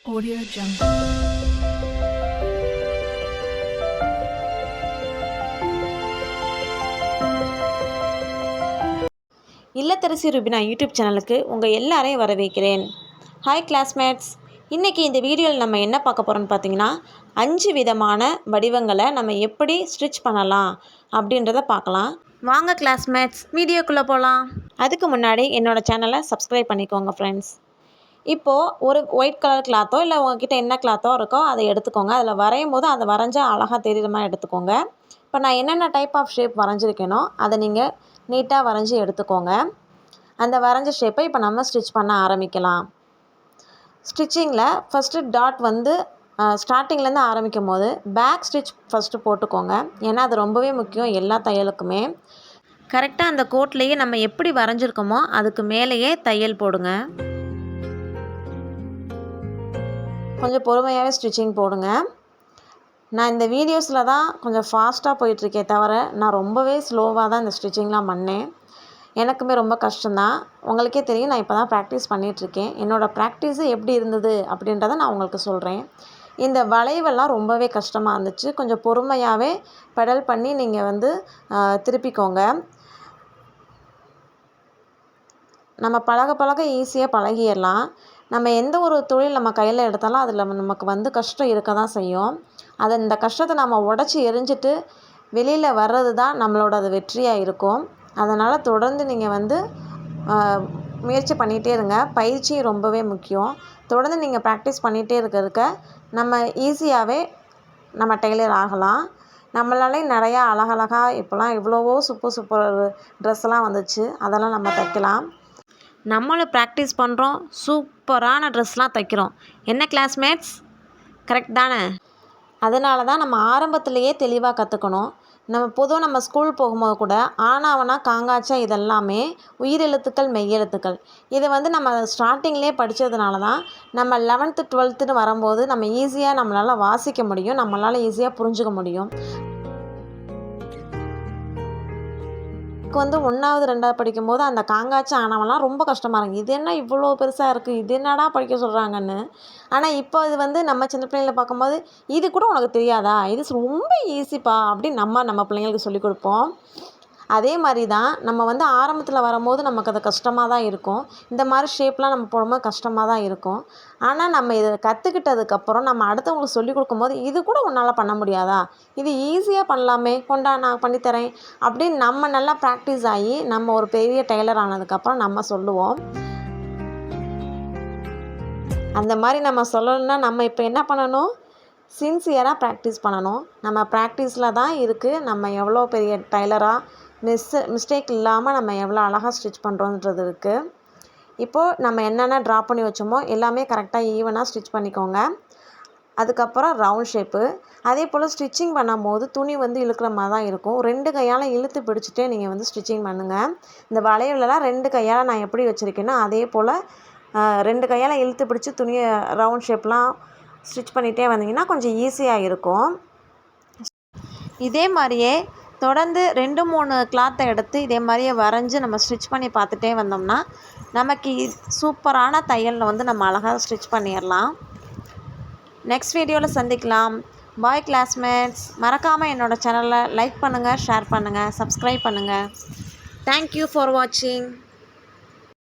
Audio Jungle. இல்லத்தரசி Rubina YouTube சேனலுக்கு உங்கள் எல்லாரையும் வரவேற்கிறேன். ஹாய் கிளாஸ்மேட்ஸ், இன்றைக்கி இந்த வீடியோவில் நம்ம என்ன பார்க்க போகிறோம்னு பார்த்தீங்கன்னா 5 விதமான வடிவங்களை நம்ம எப்படி ஸ்டிச் பண்ணலாம் அப்படின்றத பார்க்கலாம். வாங்க கிளாஸ்மேட்ஸ், வீடியோக்குள்ளே போகலாம். அதுக்கு முன்னாடி என்னோடய சேனலை சப்ஸ்கிரைப் பண்ணிக்கோங்க ஃப்ரெண்ட்ஸ். இப்போது ஒரு ஒயிட் கலர் கிளாத்தோ இல்லை உங்கள்கிட்ட என்ன கிளாத்தோ இருக்கோ அதை எடுத்துக்கோங்க. அதில் வரையும் போது அதை வரைஞ்சால் அழகாக தெரியுற மாதிரி எடுத்துக்கோங்க. இப்போ நான் என்னென்ன டைப் ஆஃப் ஷேப் வரைஞ்சிருக்கேனோ அதை நீங்கள் நீட்டாக வரைஞ்சி எடுத்துக்கோங்க. அந்த வரைஞ்ச ஷேப்பை இப்போ நம்ம ஸ்டிச் பண்ண ஆரம்பிக்கலாம். ஸ்டிச்சிங்கில் ஃபஸ்ட்டு டாட் வந்து ஸ்டார்டிங்லேருந்து ஆரம்பிக்கும் போது பேக் ஸ்டிச் ஃபஸ்ட்டு போட்டுக்கோங்க. ஏன்னா அது ரொம்பவே முக்கியம் எல்லா தையலுக்குமே. கரெக்டாக அந்த கோட்லேயே நம்ம எப்படி வரைஞ்சிருக்கோமோ அதுக்கு மேலேயே தையல் போடுங்க. கொஞ்சம் பொறுமையாகவே ஸ்டிச்சிங் போடுங்க. நான் இந்த வீடியோஸில் தான் கொஞ்சம் ஃபாஸ்ட்டாக போயிட்டுருக்கே தவிர நான் ரொம்பவே ஸ்லோவாக தான் இந்த ஸ்டிச்சிங்லாம் பண்ணேன். எனக்குமே ரொம்ப கஷ்டம்தான். உங்களுக்கே தெரியும், நான் இப்போ தான் ப்ராக்டிஸ் பண்ணிகிட்ருக்கேன். என்னோடய ப்ராக்டிஸு எப்படி இருந்தது அப்படின்றத நான் உங்களுக்கு சொல்கிறேன். இந்த வளைவெல்லாம் ரொம்பவே கஷ்டமாக இருந்துச்சு. கொஞ்சம் பொறுமையாகவே பெடல் பண்ணி நீங்கள் வந்து திருப்பிக்கோங்க. நம்ம பழக பழக ஈஸியாக பழகிடலாம். நம்ம எந்த ஒரு தொழில் நம்ம கையில் எடுத்தாலும் அதில் நமக்கு வந்து கஷ்டம் இருக்க தான் செய்யும். இந்த கஷ்டத்தை நம்ம உடச்சி எரிஞ்சிட்டு வெளியில் வர்றது தான் நம்மளோட அது வெற்றியாக இருக்கும். அதனால் தொடர்ந்து நீங்கள் வந்து முயற்சி பண்ணிகிட்டே இருங்க. பயிற்சி ரொம்பவே முக்கியம். தொடர்ந்து நீங்கள் ப்ராக்டிஸ் பண்ணிகிட்டே இருக்க நம்ம ஈஸியாகவே நம்ம டெய்லர் ஆகலாம். நம்மளாலே நிறையா அழகழகாக இப்போலாம் எவ்வளவோ சூப்பர் ட்ரெஸ்ஸெல்லாம் வந்துச்சு, அதெல்லாம் நம்ம தைக்கலாம். நம்மளும் ப்ராக்டிஸ் பண்ணுறோம், சூப்பரான ட்ரெஸ்லாம் தைக்கிறோம். என்ன கிளாஸ்மேட்ஸ், கரெக்ட் தானே? அதனால தான் நம்ம ஆரம்பத்துலேயே தெளிவாக கற்றுக்கணும். நம்ம ஸ்கூல் போகும்போது கூட ஆனாவனா காங்காச்சா இதெல்லாமே உயிரெழுத்துக்கள் மெய்யெழுத்துக்கள். இதை வந்து நம்ம ஸ்டார்டிங்லேயே படித்ததுனால தான் நம்ம 11th 12th வரும்போது நம்ம ஈஸியாக நம்மளால் வாசிக்க முடியும், நம்மளால் ஈஸியாக புரிஞ்சுக்க முடியும். வந்து 1வது 2வது படிக்கும்போது அந்த காங்காய்ச்சி ஆனவெல்லாம் ரொம்ப கஷ்டமாக இருக்குது. இது என்ன இவ்வளோ பெருசாக இருக்குது, இது என்னடா படிக்க சொல்கிறாங்கன்னு. ஆனால் இப்போ இது வந்து நம்ம சின்ன பிள்ளைங்கள பார்க்கும்போது இது கூட உனக்கு தெரியாதா, இது ரொம்ப ஈஸிப்பா அப்படின்னு நம்ம பிள்ளைங்களுக்கு சொல்லிக் கொடுப்போம். அதே மாதிரி தான் நம்ம வந்து ஆரம்பத்தில் வரும்போது நமக்கு அது கஷ்டமாக தான் இருக்கும். இந்த மாதிரி ஷேப்லாம் நம்ம போடும்போது கஷ்டமாக தான் இருக்கும். ஆனால் நம்ம இதை கற்றுக்கிட்டதுக்கப்புறம் நம்ம அடுத்தவங்களுக்கு சொல்லிக் கொடுக்கும்போது இது கூட உன்னால் பண்ண முடியாதா, இது ஈஸியாக பண்ணலாமே, கொண்டா நான் பண்ணித்தரேன் அப்படின்னு நம்ம நல்லா ப்ராக்டிஸ் ஆகி நம்ம ஒரு பெரிய டெய்லர் ஆனதுக்கப்புறம் நம்ம சொல்லுவோம். அந்த மாதிரி நம்ம சொல்லணும்னா நம்ம இப்போ என்ன பண்ணணும், சின்சியராக ப்ராக்டிஸ் பண்ணணும். நம்ம ப்ராக்டிஸில் தான் இருக்குது நம்ம எவ்வளோ பெரிய டெய்லராக மிஸ்டேக் இல்லாமல் நம்ம எவ்வளோ அழகாக ஸ்டிச் பண்ணுறோன்றது இருக்குது. இப்போது நம்ம என்னென்ன ட்ரா பண்ணி வச்சோமோ எல்லாமே கரெக்டாக ஈவனாக ஸ்டிச் பண்ணிக்கோங்க. அதுக்கப்புறம் ரவுண்ட் ஷேப்பு. அதே போல் ஸ்டிச்சிங் பண்ணும்போது துணி வந்து இழுக்கிற மாதிரி தான் இருக்கும். 2 கையால் இழுத்து பிடிச்சிட்டே நீங்கள் வந்து ஸ்டிச்சிங் பண்ணுங்கள். இந்த வளைவுலலாம் 2 கையால் நான் எப்படி வச்சுருக்கேன்னா அதே போல் 2 கையால் இழுத்து பிடிச்சி துணியை ரவுண்ட் ஷேப்லாம் ஸ்டிச் பண்ணிகிட்டே வந்தீங்கன்னா கொஞ்சம் ஈஸியாக இருக்கும். இதே மாதிரியே தொடர்ந்து 2-3 கிளாத்தை எடுத்து இதே மாதிரியே வரைஞ்சி நம்ம ஸ்டிச் பண்ணி பார்த்துட்டே வந்தோம்னா நமக்கு சூப்பரான தையலில் வந்து நம்ம அழகாக ஸ்டிச் பண்ணிடலாம். நெக்ஸ்ட் வீடியோவில் சந்திக்கலாம். பாய் கிளாஸ்மேட்ஸ். மறக்காமல் என்னோடய சேனலை லைக் பண்ணுங்கள், ஷேர் பண்ணுங்கள், சப்ஸ்கிரைப் பண்ணுங்கள். தேங்க்யூ ஃபார் வாட்சிங்.